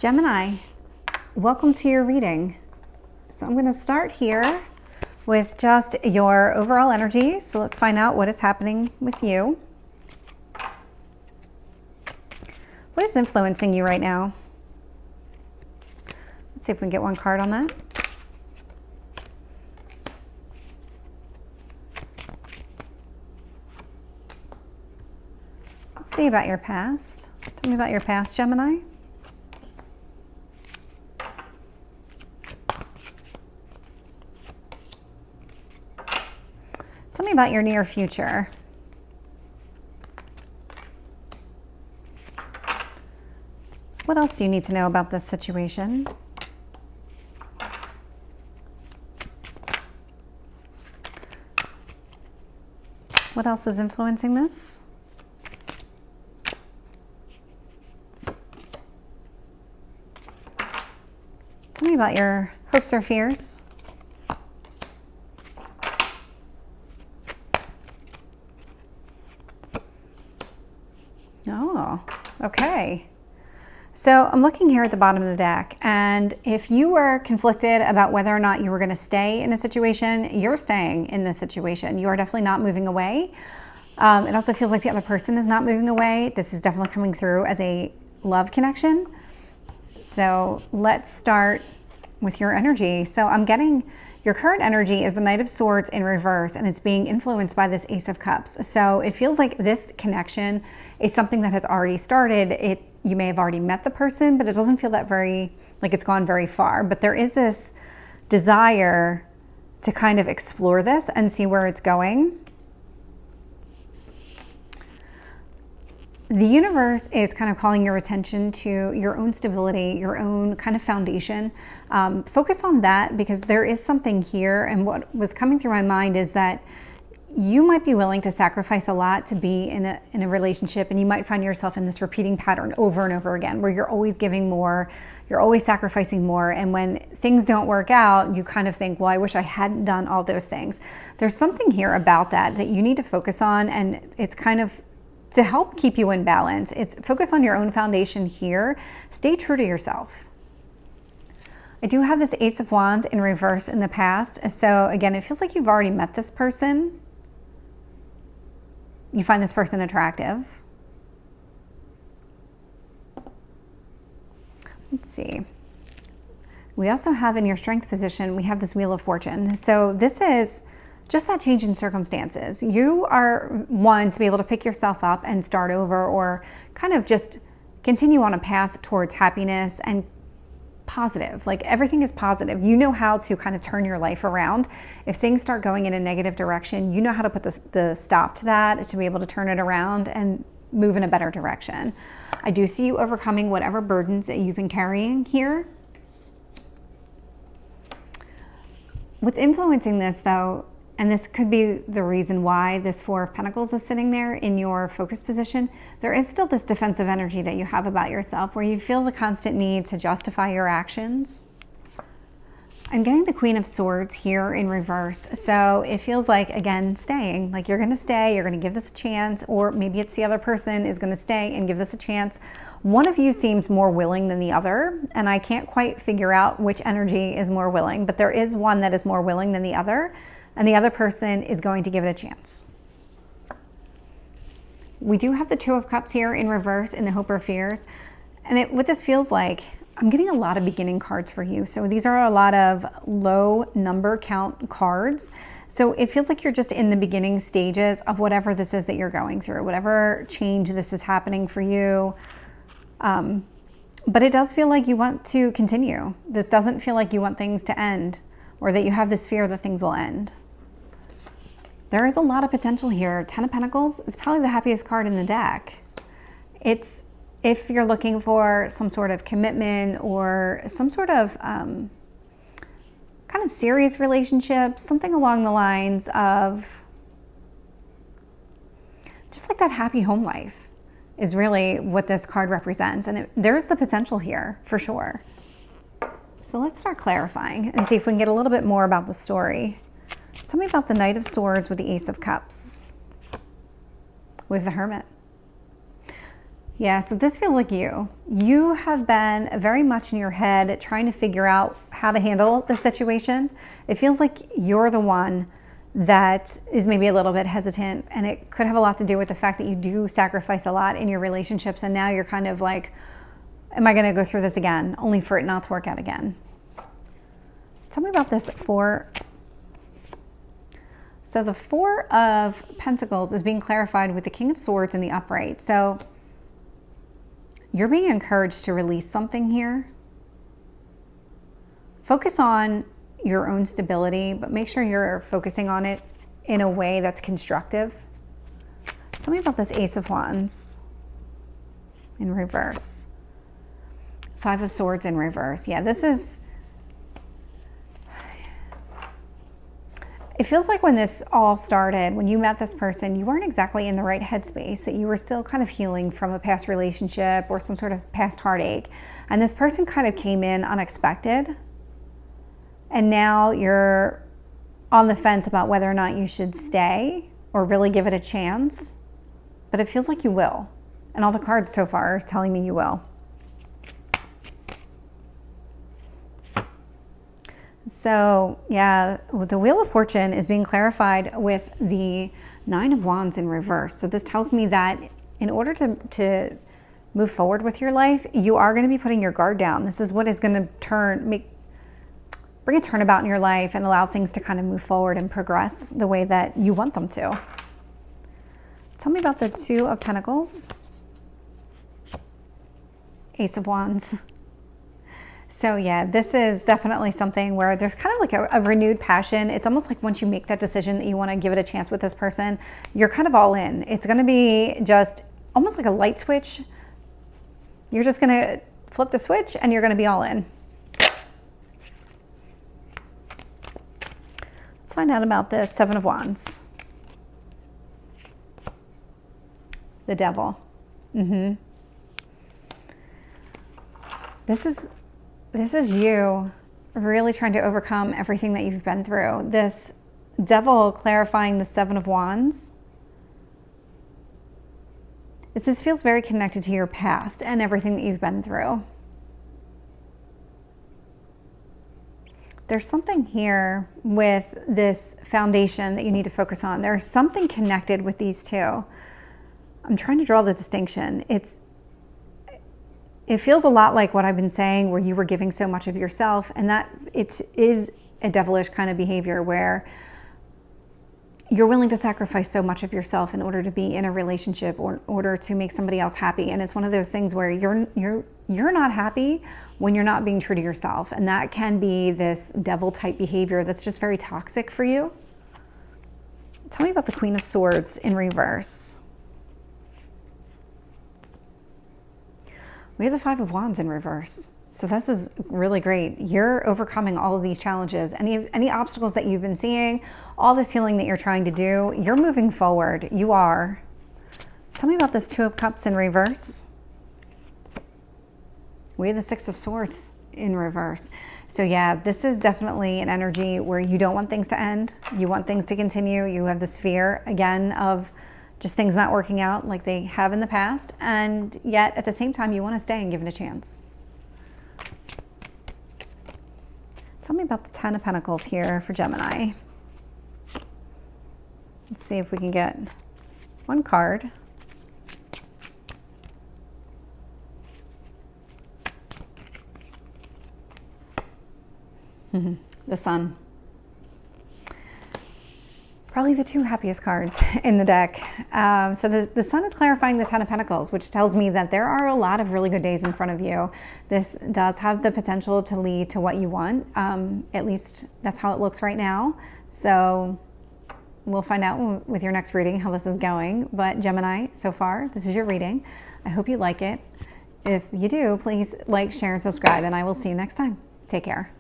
Gemini, welcome to your reading. So I'm going to start here with just your overall energy. So let's find out what is happening with you. What is influencing you right now? Let's see if we can get one card on that. Let's see about your past. Tell me about your past, Gemini. Tell me about your near future. What else do you need to know about this situation? What else is influencing this? Tell me about your hopes or fears. Oh, okay. So I'm looking here at the bottom of the deck, and if you were conflicted about whether or not you were going to stay in a situation, you're staying in this situation. You are definitely not moving away. It also feels like the other person is not moving away. This is definitely coming through as a love connection. So let's start with your energy. So I'm getting your current energy is the Knight of Swords in reverse, and it's being influenced by this Ace of Cups. So it feels like this connection is something that has already started. You may have already met the person, but it doesn't feel that like it's gone very far. But there is this desire to kind of explore this and see where it's going. The universe is kind of calling your attention to your own stability, your own kind of foundation. Focus on that, because there is something here. And what was coming through my mind is that you might be willing to sacrifice a lot to be in a relationship, and you might find yourself in this repeating pattern over and over again, where you're always giving more, you're always sacrificing more. And when things don't work out, you kind of think, well, I wish I hadn't done all those things. There's something here about that you need to focus on, and it's kind of to help keep you in balance. It's focus on your own foundation here. Stay true to yourself. I do have this Ace of Wands in reverse in the past. So again, it feels like you've already met this person. You find this person attractive. Let's see. We also have in your strength position, we have this Wheel of Fortune. So this is just that change in circumstances. You are one to be able to pick yourself up and start over, or kind of just continue on a path towards happiness and positive. Like everything is positive. You know how to kind of turn your life around. If things start going in a negative direction, you know how to put the stop to that, to be able to turn it around and move in a better direction. I do see you overcoming whatever burdens that you've been carrying here. What's influencing this though, and this could be the reason why this Four of Pentacles is sitting there in your focus position, there is still this defensive energy that you have about yourself, where you feel the constant need to justify your actions. I'm getting the Queen of Swords here in reverse. So it feels like, again, staying. Like you're going to stay, you're going to give this a chance, or maybe it's the other person is going to stay and give this a chance. One of you seems more willing than the other, and I can't quite figure out which energy is more willing, but there is one that is more willing than the other. And the other person is going to give it a chance. We do have the Two of Cups here in reverse in the hope or fears. And what this feels like, I'm getting a lot of beginning cards for you. So these are a lot of low number count cards. So it feels like you're just in the beginning stages of whatever this is that you're going through, whatever change this is happening for you. But it does feel like you want to continue. This doesn't feel like you want things to end, or that you have this fear that things will end. There is a lot of potential here. Ten of Pentacles is probably the happiest card in the deck. It's if you're looking for some sort of commitment or some sort of kind of serious relationship, something along the lines of just like that happy home life is really what this card represents. And there's the potential here for sure. So let's start clarifying and see if we can get a little bit more about the story. Tell me about the Knight of Swords with the Ace of Cups. With the Hermit. Yeah, so this feels like you. You have been very much in your head trying to figure out how to handle the situation. It feels like you're the one that is maybe a little bit hesitant, and it could have a lot to do with the fact that you do sacrifice a lot in your relationships, and now you're kind of like, am I going to go through this again, only for it not to work out again? Tell me about this Four. So the Four of Pentacles is being clarified with the King of Swords in the upright. So you're being encouraged to release something here. Focus on your own stability, but make sure you're focusing on it in a way that's constructive. Tell me about this Ace of Wands in reverse. Five of Swords in reverse. Yeah, this is... It feels like when this all started, when you met this person, you weren't exactly in the right headspace, that you were still kind of healing from a past relationship or some sort of past heartache. And this person kind of came in unexpected. And now you're on the fence about whether or not you should stay or really give it a chance. But it feels like you will. And all the cards so far are telling me you will. So yeah, the Wheel of Fortune is being clarified with the Nine of Wands in reverse. So this tells me that in order to move forward with your life, you are going to be putting your guard down. This is what is going to bring a turnabout in your life and allow things to kind of move forward and progress the way that you want them to. Tell me about the Two of Pentacles, Ace of Wands. So yeah, this is definitely something where there's kind of like a renewed passion. It's almost like once you make that decision that you want to give it a chance with this person, you're kind of all in. It's going to be just almost like a light switch. You're just going to flip the switch and you're going to be all in. Let's find out about this Seven of Wands. The Devil. This is you really trying to overcome everything that you've been through. This Devil clarifying the Seven of Wands. This feels very connected to your past and everything that you've been through. There's something here with this foundation that you need to focus on. There's something connected with these two. I'm trying to draw the distinction. It feels a lot like what I've been saying, where you were giving so much of yourself, and that it is a devilish kind of behavior where you're willing to sacrifice so much of yourself in order to be in a relationship or in order to make somebody else happy. And it's one of those things where you're not happy when you're not being true to yourself. And that can be this devil type behavior that's just very toxic for you. Tell me about the Queen of Swords in reverse. We have the Five of Wands in reverse. So this is really great. You're overcoming all of these challenges. Any obstacles that you've been seeing, all this healing that you're trying to do, you're moving forward. You are. Tell me about this Two of Cups in reverse. We have the Six of Swords in reverse. So yeah, this is definitely an energy where you don't want things to end. You want things to continue. You have this fear, again, of just things not working out like they have in the past, and yet at the same time you want to stay and give it a chance. Tell me about the Ten of Pentacles here for Gemini. Let's see if we can get one card. The Sun. Probably the two happiest cards in the deck. So the Sun is clarifying the Ten of Pentacles, which tells me that there are a lot of really good days in front of you. This does have the potential to lead to what you want. At least that's how it looks right now. So we'll find out with your next reading how this is going. But Gemini, so far, this is your reading. I hope you like it. If you do, please like, share, and subscribe, and I will see you next time. Take care.